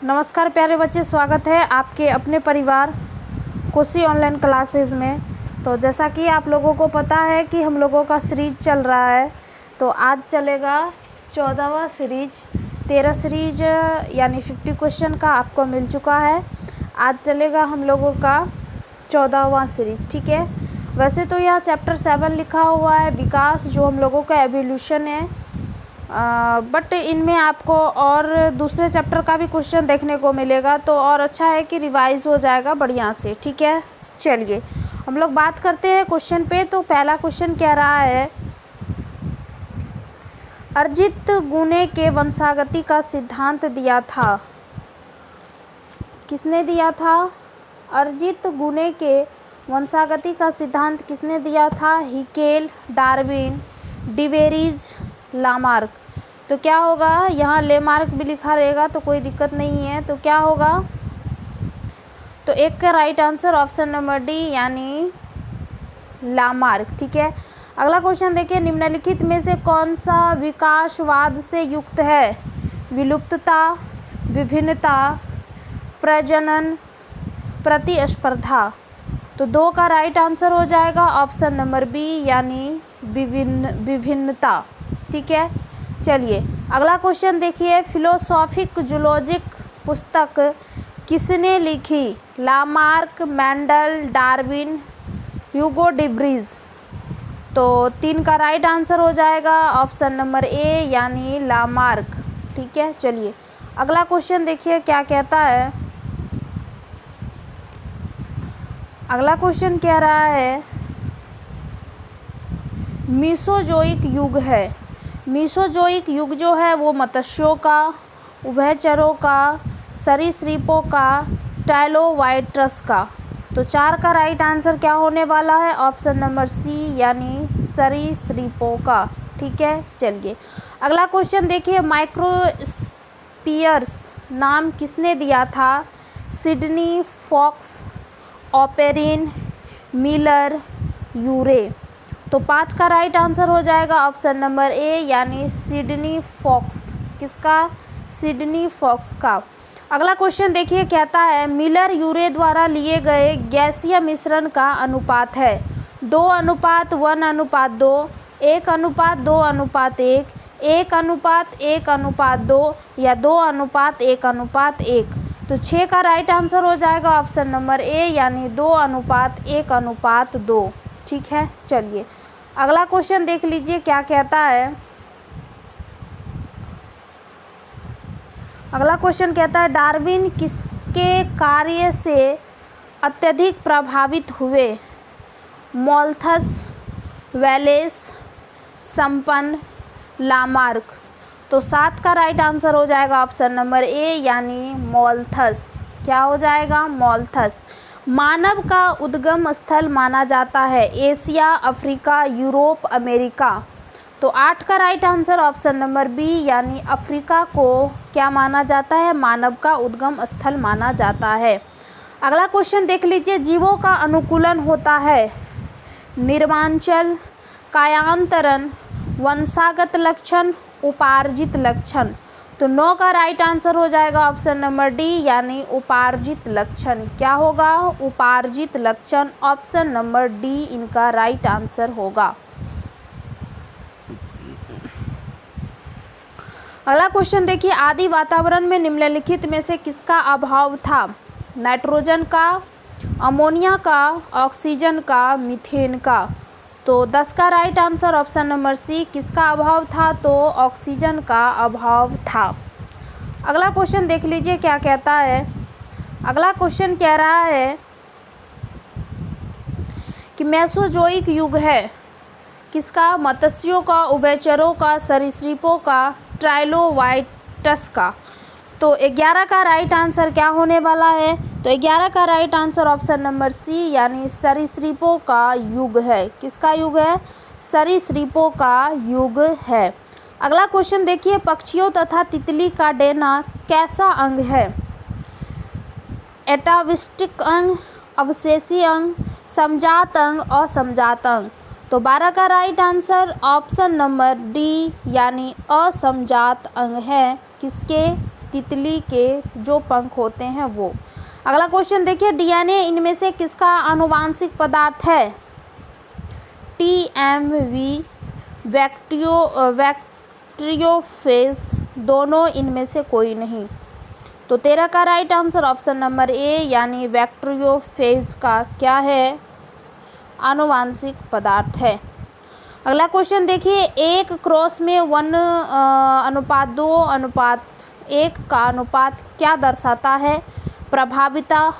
नमस्कार प्यारे बच्चे, स्वागत है आपके अपने परिवार कोसी ऑनलाइन क्लासेस में। तो जैसा कि आप लोगों को पता है कि हम लोगों का सीरीज चल रहा है, तो आज चलेगा 14वां सीरीज। 13 सीरीज यानी 50 क्वेश्चन का आपको मिल चुका है। आज चलेगा हम लोगों का 14वां सीरीज, ठीक है। वैसे तो यह चैप्टर 7 लिखा हुआ है, विकास, जो हम लोगों का एवोल्यूशन है, बट इनमें आपको और दूसरे चैप्टर का भी क्वेश्चन देखने को मिलेगा, तो और अच्छा है कि रिवाइज हो जाएगा बढ़िया से, ठीक है। चलिए हम लोग बात करते हैं क्वेश्चन पे। तो पहला क्वेश्चन कह रहा है, अर्जित गुणे के वंशागति का सिद्धांत दिया था। किसने दिया था? अर्जित गुणे के वंशागति का सिद्धांत किसने दिया था? Haeckel, Darwin, de Vries, Lamarck. तो क्या होगा, यहाँ लेमार्क भी लिखा रहेगा तो कोई दिक्कत नहीं है। तो क्या होगा, तो एक का right answer option number D यानी लामार्क, ठीक है। अगला क्वेश्चन देखिए, निम्नलिखित में से कौन सा विकासवाद से युक्त है? विलुप्तता, विभिन्नता, प्रजनन, प्रतिस्पर्धा। तो 2 का राइट आंसर हो जाएगा ऑप्शन नंबर बी यानी विभिन्नता, ठीक है। चलिए अगला क्वेश्चन देखिए, फिलोसॉफिक जूलॉजिक पुस्तक किसने लिखी? लामार्क, मेंडल, डार्विन, ह्यूगो डिब्रीज। तो 3 का राइट आंसर हो जाएगा ऑप्शन नंबर ए यानी लामार्क, ठीक है। चलिए अगला क्वेश्चन देखिए क्या कहता है। अगला क्वेश्चन कह रहा है, मीसोजोइक युग है। मीसोजोइक युग जो है वो मत्स्यों का, उभयचरों का, सरीसृपों का, टाइलोवाइट्रस का। तो 4 का राइट आंसर क्या होने वाला है? ऑप्शन नंबर सी यानी सरीसृपों का, ठीक है। चलिए अगला क्वेश्चन देखिए, माइक्रोस्पियर्स नाम किसने दिया था? सिडनी फॉक्स, ऑपेरिन, मिलर, यूरे। तो 5 का राइट आंसर हो जाएगा ऑप्शन नंबर ए यानी सिडनी फॉक्स। किसका? सिडनी फॉक्स का। अगला क्वेश्चन देखिए कहता है, मिलर यूरे द्वारा लिए गए गैसीय मिश्रण का अनुपात है 2:1:2, 1:2:1, 1:1:2 या 2:1:1। तो 6 का राइट आंसर हो जाएगा ऑप्शन नंबर ए यानी 2:1:2, ठीक है। चलिए अगला क्वेश्चन देख लीजिए क्या कहता है। अगला क्वेश्चन कहता है, डार्विन किसके कार्य से अत्यधिक प्रभावित हुए? मॉल्थस, वेलेस, संपन्न, लामार्क। तो 7 का राइट आंसर हो जाएगा ऑप्शन नंबर ए यानी मॉल्थस। क्या हो जाएगा? मॉल्थस। मानव का उद्गम स्थल माना जाता है एशिया, अफ्रीका, यूरोप, अमेरिका। तो 8 का right answer option number B यानी अफ्रीका को क्या माना जाता है? मानव का उद्गम स्थल माना जाता है। अगला क्वेश्चन देख लीजिए, जीवों का अनुकूलन होता है निर्मांचल, कायांतरण, वंशागत लक्षण, उपार्जित लक्षण। तो 9 का राइट आंसर हो जाएगा ऑप्शन नंबर डी यानी उपार्जित लक्षण। क्या होगा? उपार्जित लक्षण। ऑप्शन नंबर डी इनका राइट आंसर होगा। अगला क्वेश्चन देखिए, आदि वातावरण में निम्नलिखित में से किसका अभाव था? नाइट्रोजन का, अमोनिया का, ऑक्सीजन का, मीथेन का। तो 10 का right answer option number C, किसका अभाव था? तो ऑक्सीजन का अभाव था। अगला क्वेश्चन देख लीजिए क्या कहता है। अगला क्वेश्चन कह रहा है कि मेसोजोइक युग है किसका? मत्स्यों का, उभयचरों का, सरीसृपों का, ट्राइलोवाइट्रस का। तो 11 का राइट आंसर क्या होने वाला है? तो 11 का right answer option number C यानी सरीसृपों का युग है। किसका युग है? सरीसृपों का युग है। अगला क्वेश्चन देखिए, पक्षियों तथा तितली का डेना कैसा अंग है? एटाविस्टिक अंग, अवशेषी अंग, समजात अंग, असमजात अंग। तो 12 का right answer option number D यानी असमजात अंग है। किसके? तितली के जो पंख होते हैं वो। अगला क्वेश्चन देखिए, डीएनए इनमें से किसका आनुवांशिक पदार्थ है? टीएमवी, बैक्टीरियोफेज, दोनों इनमें से कोई नहीं। तो 13 का right answer option number A यानी बैक्टीरियोफेज का क्या है? आनुवांशिक पदार्थ है। अगला क्वेश्चन देखिए, 1 क्रॉस में 1:2:1 का अनुपात क्या दर्शाता है? प्रभाविता,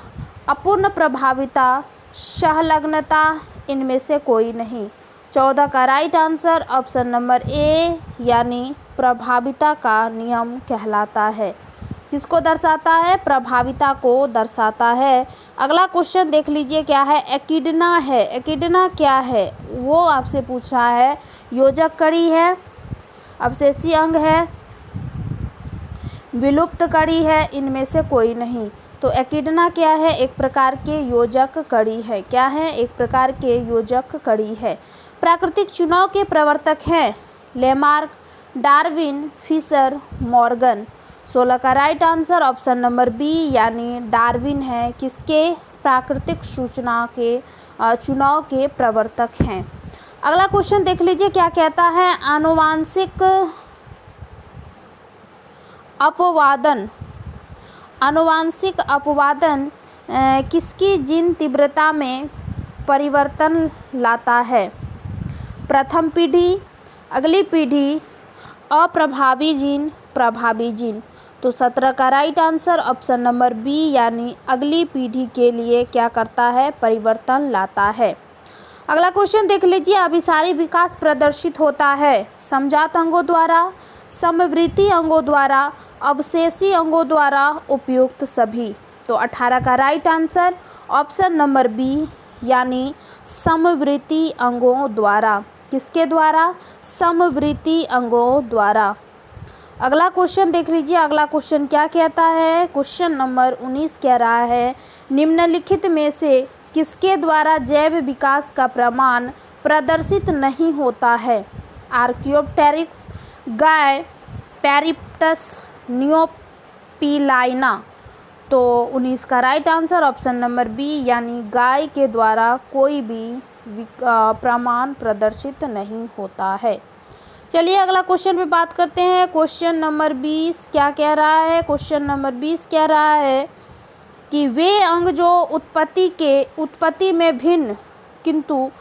अपूर्ण प्रभाविता, संलग्नता, इनमें से कोई नहीं। 14 का right answer option number A यानी प्रभाविता का नियम कहलाता है। किसको दर्शाता है? प्रभाविता को दर्शाता है। अगला क्वेश्चन देख लीजिए क्या है? एकिडना है। एकिडना क्या है वो आपसे पूछ रहा है। योजक कड़ी है, अवशेषी अंग है, विलुप्त कड़ी है, इनमें से कोई नहीं। तो एकिडना क्या है? एक प्रकार के योजक कड़ी है। क्या है? एक प्रकार के योजक कड़ी है। प्राकृतिक चुनाव के प्रवर्तक हैं लेमार्क, डार्विन, फिशर, मॉर्गन। 16 का right answer option number B यानी डार्विन है। किसके? प्राकृतिक सूचना के चुनाव के प्रवर्तक हैं। अगला क्वेश्चन देख लीजिए क्या कहता है? आनुवांशिक अपवादन, आनुवांशिक अपवादन किसकी जीन तीव्रता में परिवर्तन लाता है? प्रथम पीढ़ी, अगली पीढ़ी, अप्रभावी जीन, प्रभावी जीन। तो 17 का right answer option number B यानी अगली पीढ़ी के लिए क्या करता है? परिवर्तन लाता है। अगला क्वेश्चन देख लीजिए, अभिसारी विकास प्रदर्शित होता है समजात अंगों द्वारा, समवृत्ति अंगों द्वारा, अवशेषी अंगों द्वारा, उपयुक्त सभी। तो 18 का right answer option number B यानी समवृत्ति अंगों द्वारा। किसके द्वारा? समवृत्ति अंगों द्वारा। अगला क्वेश्चन देख लीजिए। अगला क्वेश्चन क्या कहता है? क्वेश्चन नंबर 19 कह रहा है, निम्नलिखित में से किसके द्वारा जैव विकास का प्रमाण प्रदर्शित नहीं होता है? आर्कियोप्टेरिक्स, गाय, पेरिप्टस, नियोपिलाइना। तो 19 का right answer option number B यानी गाय के द्वारा कोई भी प्रमाण प्रदर्शित नहीं होता है। चलिए अगला क्वेश्चन पे बात करते हैं। क्वेश्चन नंबर 20 क्या कह रहा है? क्वेश्चन नंबर 20 कह रहा है कि वे अंग जो उत्पत्ति में भिन्न किंतु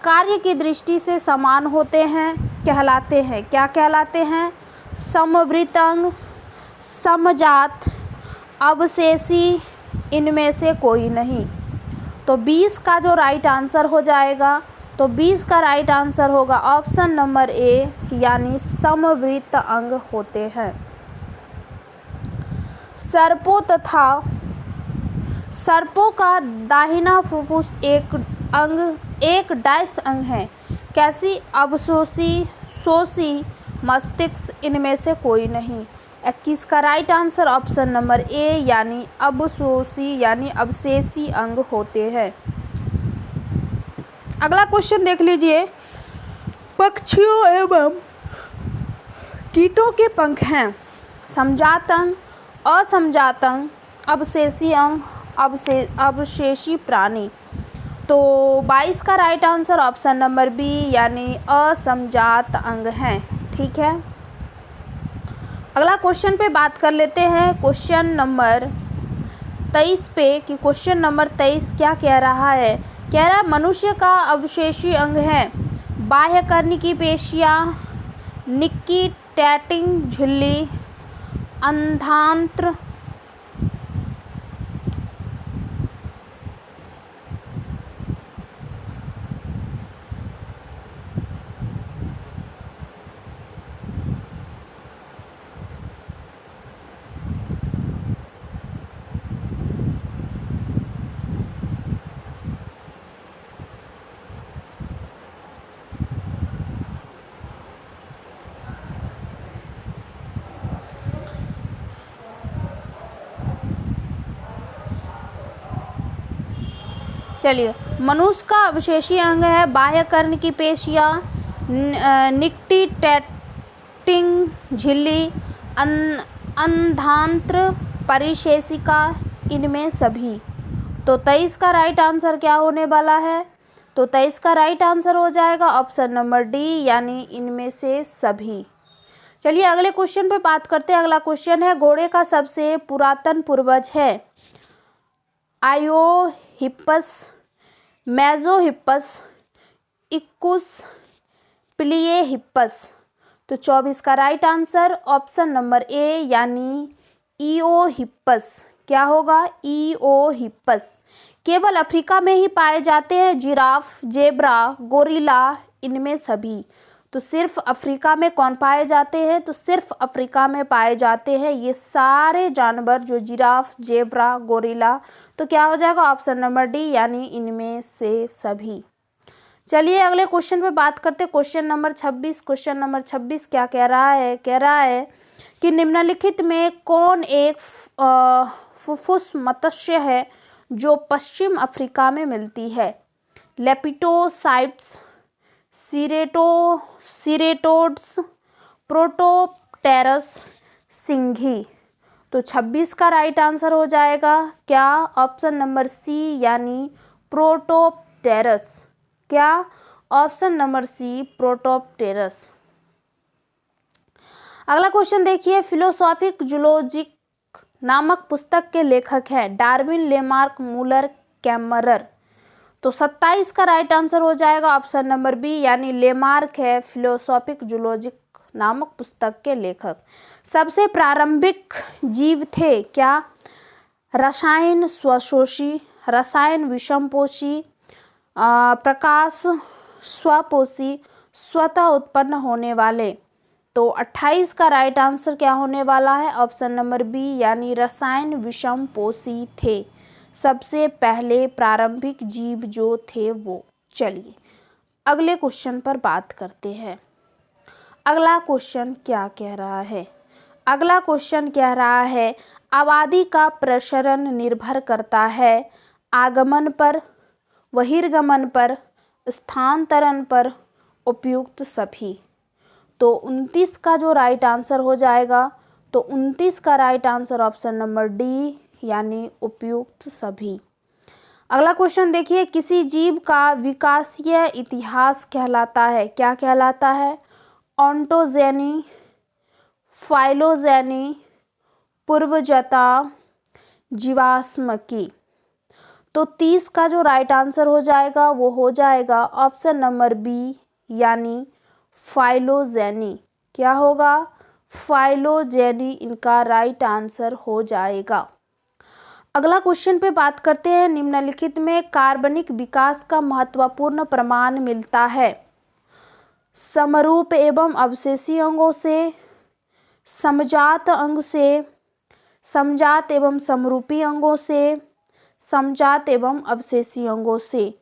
कार्य की दृष्टि से समान होते हैं कहलाते हैं। क्या कहलाते हैं? समवृत्त अंग, समजात, अवशेषी, इनमें से कोई नहीं। तो 20 का जो राइट आंसर हो जाएगा, तो 20 का राइट आंसर होगा ऑप्शन नंबर ए यानी समवृत्त अंग होते हैं। सर्पों का दाहिना फुफ्फुस एक डैश अंग है। कैसी? अवशोषी, शोषी, मस्तिष्क, इनमें से कोई नहीं। 21 का right answer option number A यानी अवशोषी यानी अवशेषी अंग होते हैं। अगला क्वेश्चन देख लीजिए, पक्षियों एवं कीटों के पंख हैं समजात अंग, असमजात अंग, अवशेषी अंग, अवशेषी प्राणी। तो 22 का right answer option number B यानी असमजात अंग हैं। ठीक है, अगला क्वेश्चन पे बात कर लेते हैं क्वेश्चन नंबर 23 पे कि क्वेश्चन नंबर 23 क्या कह रहा है? कह रहा है मनुष्य का अवशेषी अंग है बाह्यकर्णिकी पेशियाँ, निकिटेटिंग झिल्ली, अंधांत्र, चलिए मनुष्य का अवशेषी अंग है बाह्यकर्ण की पेशियाँ, निकिटेटिंग झिल्ली, अंधांत्र परिशेषिका, इनमें सभी। तो 23 का राइट आंसर क्या होने वाला है? तो 23 का राइट आंसर हो जाएगा ऑप्शन नंबर डी, यानी इनमें से सभी। चलिए अगले क्वेश्चन पे बात करते हैं। अगला क्वेश्चन है, घोड़े का सबसे पुरातन पूर्वज है आयोहिप्पस, मेसोहिप्पस, इक्कुस, प्लिएहिप्पस। तो 24 का right answer option number A, यानी इओहिप्पस। क्या होगा? इओहिप्पस। केवल अफ्रीका में ही पाए जाते हैं जिराफ, जेब्रा, गोरिल्ला, इनमें सभी। तो सिर्फ अफ्रीका में कौन पाए जाते हैं? तो सिर्फ अफ्रीका में पाए जाते हैं ये सारे जानवर, जो जिराफ, जेब्रा, गोरिल्ला। तो क्या हो जाएगा? ऑप्शन नंबर डी, यानी इनमें से सभी। चलिए अगले क्वेश्चन पे बात करते हैं। Question number 26। क्वेश्चन नंबर 26 क्या कह रहा है? कह रहा है कि निम्नलिखित में कौन एक फुफ्फुस मत्स्य है जो पश्चिम अफ्रीका में मिलती है? लेपिडोसाइट्स, सिरेटोड्स, प्रोटोप्टेरस, सिंघी। तो 26 का राइट आंसर हो जाएगा क्या? ऑप्शन नंबर सी, यानी प्रोटोप्टेरस। क्या? Option number C, protopterus. अगला क्वेश्चन देखिए, फिलोसॉफिक जूलॉजिक नामक पुस्तक के लेखक हैं डार्विन, लेमार्क, मूलर, कैमरर। तो 27 का राइट आंसर हो जाएगा ऑप्शन नंबर बी, यानी लेमार्क है फिलोसॉफिक जूलॉजिक नामक पुस्तक के लेखक। सबसे प्रारंभिक जीव थे क्या? रसायन स्वशोषी, रसायन विषमपोषी, प्रकाश स्वपोषी, स्वतः उत्पन्न होने वाले। तो 28 का राइट आंसर क्या होने वाला है? ऑप्शन नंबर बी, यानी रसायन विषमपोषी थे सबसे पहले प्रारंभिक जीव जो थे वो। चलिए अगले क्वेश्चन पर बात करते हैं। अगला क्वेश्चन क्या कह रहा है? अगला क्वेश्चन कह रहा है, आबादी का प्रसरण निर्भर करता है आगमन पर, बहिर्गमन पर, स्थानांतरण पर, उपयुक्त सभी। तो 29 का जो राइट आंसर हो जाएगा, तो 29 का right answer option number D, यानी उपयुक्त सभी। अगला क्वेश्चन देखिए, किसी जीव का विकासीय इतिहास कहलाता है? क्या कहलाता है? ऑन्टोजेनी, फाइलोजेनी, पूर्वजता, जीवाश्म। तो 30 का जो राइट आंसर हो जाएगा वो हो जाएगा ऑप्शन नंबर बी, यानी फाइलोजेनी। क्या होगा? फाइलोजेनी इनका राइट आंसर हो जाएगा। अगला क्वेश्चन पे बात करते हैं, निम्नलिखित में कार्बनिक विकास का महत्वपूर्ण प्रमाण मिलता है? समरूप एवं अवशेषी अंगों से, समजात अंग से, समजात एवं समरूपी अंगों से, समजात एवं अवशेषी अंगों से।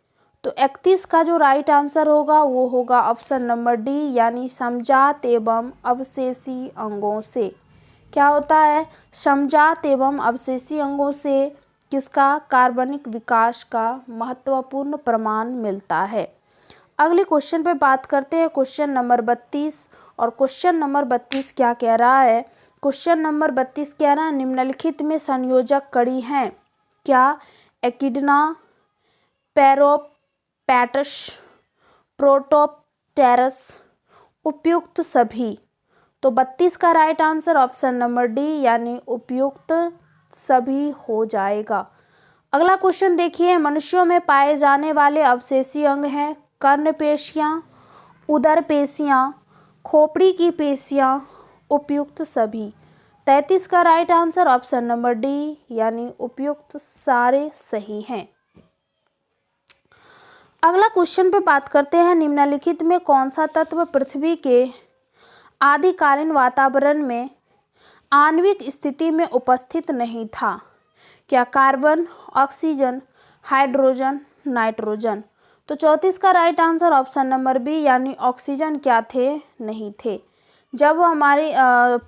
तो 31 का जो राइट आंसर होगा वो होगा ऑप्शन नंबर डी, यानी समजात एवं अवशेषी अंगों से। क्या होता है? समजात एवं अवशेषी अंगों से किसका? कार्बनिक विकास का महत्वपूर्ण प्रमाण मिलता है। अगले क्वेश्चन पे बात करते हैं, क्वेश्चन नंबर 32। और क्वेश्चन नंबर 32 क्या कह रहा है? क्वेश्चन नंबर 32 कह रहा है, निम्नलिखित में संयोजक कड़ी हैं क्या? एकिडना, पैरोपैटस, प्रोटोप्टेरस, उपयुक्त सभी। तो 32 का right answer option number D, यानी उपयुक्त सभी हो जाएगा। अगला क्वेश्चन देखिए, मनुष्यों में पाए जाने वाले अवशेषी अंग हैं कर्ण पेशियां, उदर पेशियां, खोपड़ी की पेशियां, उपयुक्त सभी। 33 का right answer option number D, यानी उपयुक्त सारे सही हैं। अगला क्वेश्चन पे बात करते हैं, निम्नलिखित में कौन सा तत्व पृथ्वी के आदिकालीन वातावरण में आणविक स्थिति में उपस्थित नहीं था? क्या? Carbon, oxygen, hydrogen, nitrogen. तो 34 का right answer option number B, यानी ऑक्सीजन क्या थे? नहीं थे। जब हमारी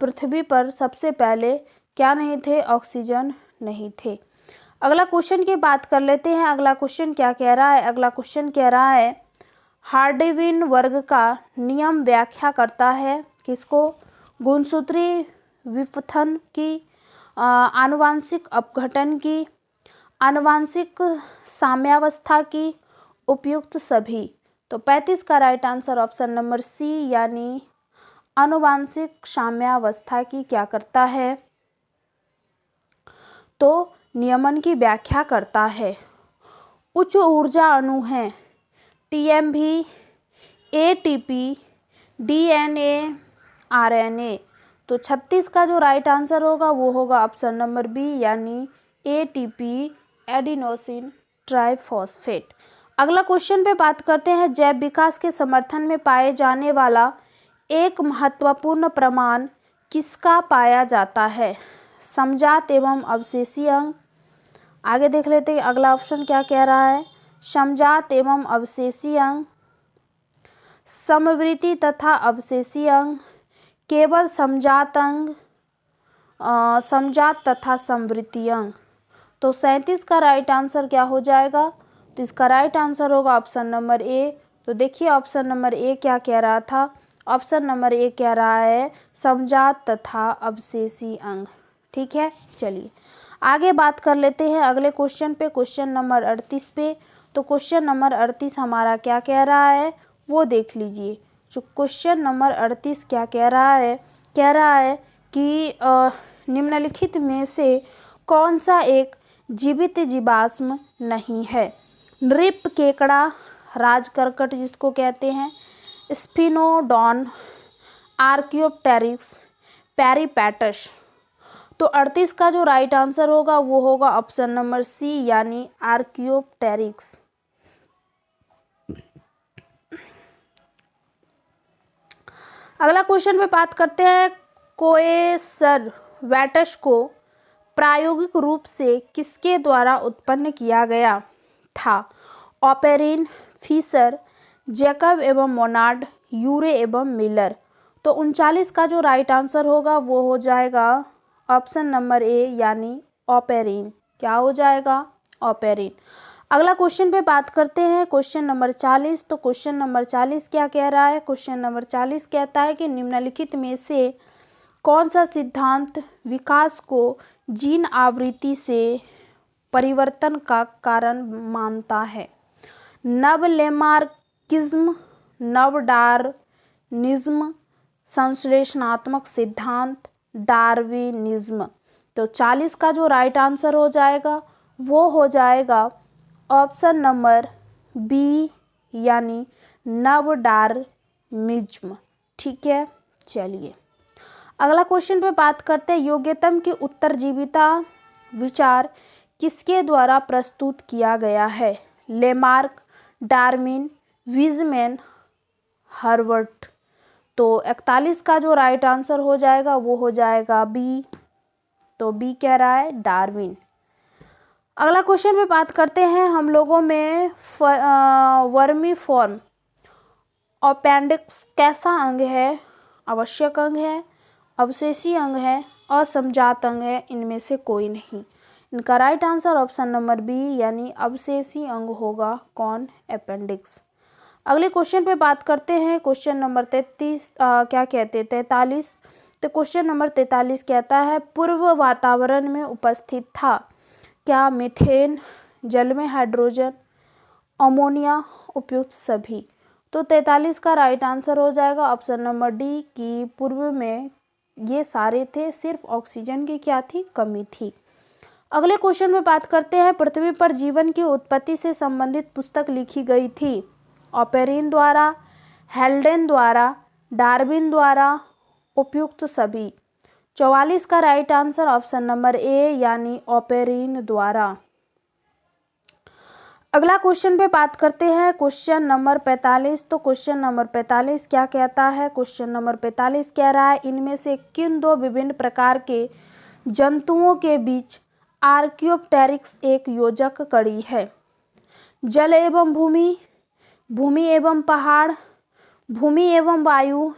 पृथ्वी पर सबसे पहले क्या नहीं थे? ऑक्सीजन नहीं थे। अगला क्वेश्चन की बात कर लेते हैं। अगला क्वेश्चन क्या कह रहा है? अगला क्वेश्चन कह रहा है, हार्डविन वर्ग का नियम व्याख्या करता है किसको? गुणसूत्री विपथन की, आनुवांशिक अपघटन की, आनुवांशिक साम्यावस्था की, उपयुक्त सभी। तो 35 का right answer option number C यानी आनुवांशिक साम्यावस्था की क्या करता है, तो नियमन की व्याख्या करता है। उच्च ऊर्जा अणु हैं टीएमवी, एटीपी, डीएनए, आरएनए। तो 36 का जो राइट आंसर होगा वो होगा ऑप्शन नंबर बी यानी एटीपी, एडिनोसिन ट्राइफॉस्फेट। अगला क्वेश्चन पे बात करते हैं, जैव विकास के समर्थन में पाए जाने वाला एक महत्वपूर्ण प्रमाण किसका पाया जाता है, समजात एवं अवशेषी अंग। आगे देख लेते हैं अगला ऑप्शन क्या कह रहा है, समजात एवं अवशेषी अंग, समवृत्ति तथा अवशेषी अंग, केवल समजात अंग, समजात तथा समवृत्ति अंग। तो 37 का राइट आंसर क्या हो जाएगा, तो इसका राइट आंसर होगा ऑप्शन नंबर ए। तो देखिए ऑप्शन नंबर ए क्या कह रहा था, ऑप्शन नंबर ए कह रहा है समजात तथा अवशेषी अंग। ठीक है, चलिए आगे बात कर लेते हैं अगले क्वेश्चन पे, क्वेश्चन नंबर 38 पे। तो क्वेश्चन नंबर 38 हमारा क्या कह रहा है वो देख लीजिए। जो क्वेश्चन नंबर 38 क्या कह रहा है कि निम्नलिखित में से कौन सा एक जीवित जीवाश्म नहीं है, नृप केकड़ा, राजकर्कट जिसको कहते हैं, स्फिनोडॉन, आर्कियोप्टेरिक्स, पेरिपेटस। तो 38 का जो राइट आंसर होगा वो होगा ऑप्शन नंबर सी यानी आर्कियोप्टेरिक्स। अगला क्वेश्चन पे बात करते हैं, कोएसरवेटस को प्रायोगिक रूप से किसके द्वारा उत्पन्न किया गया था, ऑपेरिन, फिशर, जैकब एवं मोनार्ड, यूरे एवं मिलर। तो 39 का जो राइट आंसर होगा वो हो जाएगा ऑप्शन नंबर ए यानी ऑपेरिन। क्या हो जाएगा, ऑपेरिन। अगला क्वेश्चन पे बात करते हैं क्वेश्चन नंबर 40। तो क्वेश्चन नंबर 40 क्या कह रहा है, क्वेश्चन नंबर 40 कहता है कि निम्नलिखित में से कौन सा सिद्धांत विकास को जीन आवृत्ति से परिवर्तन का कारण मानता है, नव लेमार्किज्म, नव डार्विनिज्म, संश्लेषणात्मक सिद्धांत, डार्विनिज्म। तो 40 का जो राइट आंसर हो जाएगा वो हो जाएगा ऑप्शन नंबर बी यानी नव डार्विनिज्म। ठीक है, चलिए अगला क्वेश्चन पे बात करते हैं, योग्यतम की उत्तरजीविता विचार किसके द्वारा प्रस्तुत किया गया है, लेमार्क, डार्विन, वीजमैन, हर्बर्ट। तो 41 का जो राइट आंसर हो जाएगा वो हो जाएगा बी। तो बी कह रहा है डार्विन। अगला क्वेश्चन पे बात करते हैं, हम लोगों में वर्मीफॉर्म अपेंडिक्स कैसा अंग है, आवश्यक अंग है, अवशेषी अंग है, असमजात अंग है, इनमें से कोई नहीं। इनका right answer option number B यानी अवशेषी अंग होगा, कौन, अपेंडिक्स। अगले क्वेश्चन पे बात करते हैं क्वेश्चन नंबर 43। तो क्वेश्चन नंबर 43 कहता है, पूर्व वातावरण में उपस्थित था क्या, मीथेन, जल में हाइड्रोजन, अमोनिया, उपयुक्त सभी। तो 43 का राइट आंसर हो जाएगा ऑप्शन नंबर डी कि पूर्व में ये सारे थे, सिर्फ ऑक्सीजन की क्या थी, कमी थी। अगले क्वेश्चन में बात करते हैं, पृथ्वी पर जीवन की उत्पत्ति से संबंधित पुस्तक लिखी गई थी, ऑपेरिन द्वारा, हेल्डेन द्वारा, डार्विन द्वारा, उपयुक्त सभी। 44 का right answer option number A यानी ऑपेरिन द्वारा। अगला क्वेश्चन पे बात करते हैं क्वेश्चन नंबर 45। तो क्वेश्चन नंबर 45 क्या कहता है, क्वेश्चन नंबर 45 कह रहा है, इनमें से किन दो विभिन्न प्रकार के जंतुओं के बीच आर्कियोप्टेरिक्स एक योजक कड़ी है, जल एवं भूमि, भूमि एवं पहाड़, भूमि एवं वायु,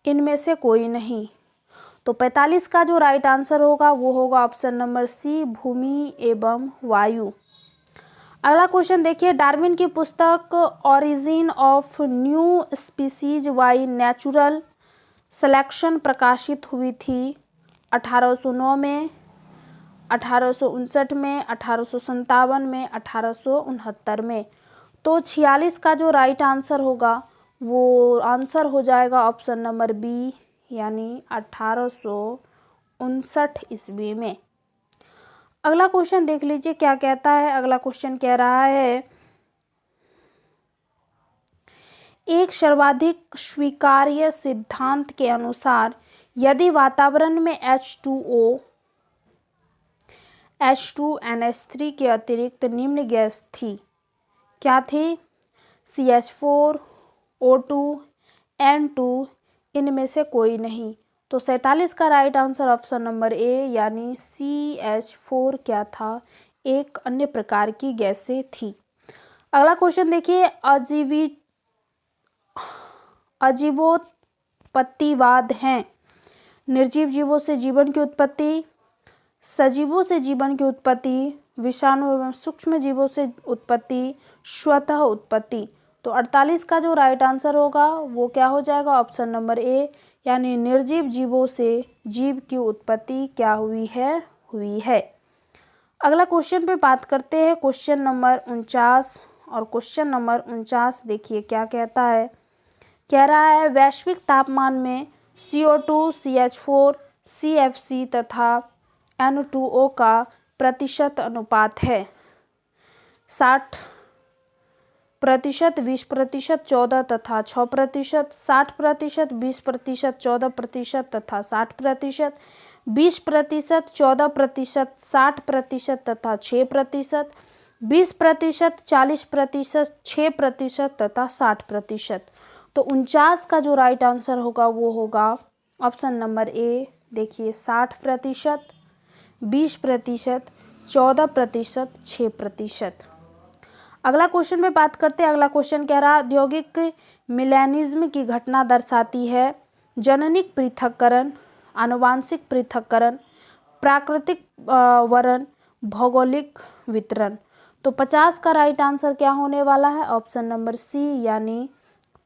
इनमें से कोई नहीं। तो 45 का जो राइट आंसर होगा वो होगा ऑप्शन नंबर सी, भूमि एवं वायु। अगला क्वेश्चन देखिए, डार्विन की पुस्तक origin of new species by natural selection प्रकाशित हुई थी 1809 में, 1859 में, 1857 में, 1869 में। तो 46 का जो राइट आंसर होगा वो आंसर हो जाएगा ऑप्शन नंबर बी, यानी 1859 ईस्वी में। अगला क्वेश्चन देख लीजिए क्या कहता है। अगला क्वेश्चन कह रहा है, एक सर्वाधिक स्वीकार्य सिद्धांत के अनुसार यदि वातावरण में H2O, H2NH3 के अतिरिक्त निम्न गैस थी, क्या थी? CH4, O2, N2, इनमें से कोई नहीं। तो 47 का right answer option number A, यानी CH4 क्या था? एक अन्य प्रकार की गैसें थी। अगला क्वेश्चन देखिए, अजीवोत्पत्तिवाद हैं। निर्जीव जीवों से जीवन की उत्पत्ति, सजीवों से जीवन की उत्पत्ति, विषाणु एवं सूक्ष्म जीवों से उत्पत्ति, स्वतः उत्पत्ति। तो 48 का जो राइट आंसर होगा वो क्या हो जाएगा? ऑप्शन नंबर ए, यानी निर्जीव जीवों से जीव की उत्पत्ति क्या हुई है। अगला क्वेश्चन पे बात करते हैं, क्वेश्चन नंबर 49। और क्वेश्चन नंबर 49 देखिए क्या कहता है। कह रहा है, वैश्विक तापमान में CO2, CH4, CFC तथा N2O का प्रतिशत अनुपात है 60%, 20%, 14 तथा 6%, 60%, 20%, 14% तथा 60%, 20%, 14%, 60% तथा 6%, 20%, 40%, 6% तथा 60%। तो 49 का जो राइट आंसर होगा वो होगा ऑप्शन नंबर ए, देखिए 60%, 20%, 14%, 6%। अगला क्वेश्चन में बात करते हैं। अगला क्वेश्चन कह रहा है, औद्योगिक मिलेनिज्म की घटना दर्शाती है जननिक पृथक्करण, आनुवांशिक पृथक्करण, प्राकृतिक वरण, भौगोलिक वितरण। तो 50 का राइट आंसर क्या होने वाला है? ऑप्शन नंबर सी, यानी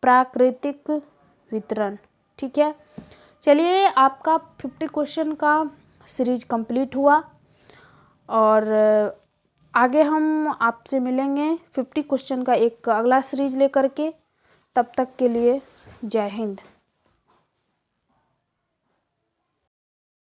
प्राकृतिक वितरण। ठीक है, चलिए आपका 50 क्वेश्चन का सीरीज कंप्लीट हुआ और आगे हम आपसे मिलेंगे 50 क्वेश्चन का एक अगला सीरीज लेकर के। तब तक के लिए जय हिंद।